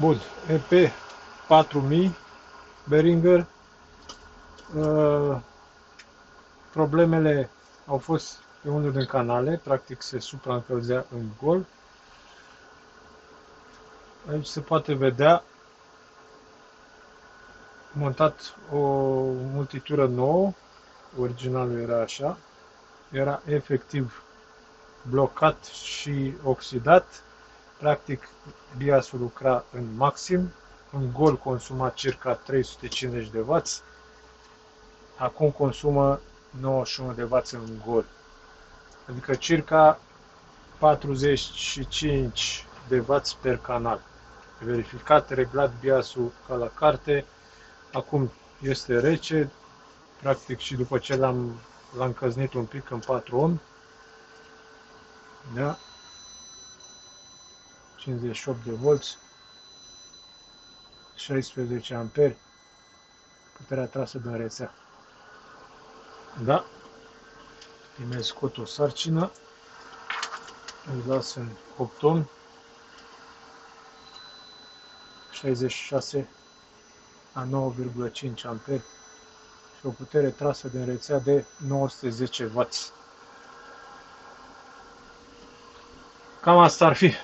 Bun, EP 4000 Behringer. Problemele au fost pe unul din canale, practic se supraîncălzea în gol. Aici se poate vedea montat o multitură nouă, originalul era așa, era efectiv blocat și oxidat, practic biasul lucra în maxim, în gol consuma circa 350 de W, acum consumă 91 de W în gol, adică circa 45 de W per canal. Verificat, reglat biasul ca la carte, acum este rece, practic și după ce l-am încălzit un pic în 4 ohm, da? 58 de volți, 16 amperi, puterea trasă din rețea. Da? Îi scot o sarcină, îl las în 8 ohm, 66 la 9,5 amperi și o putere trasă din rețea de 910 W. Cam asta ar fi.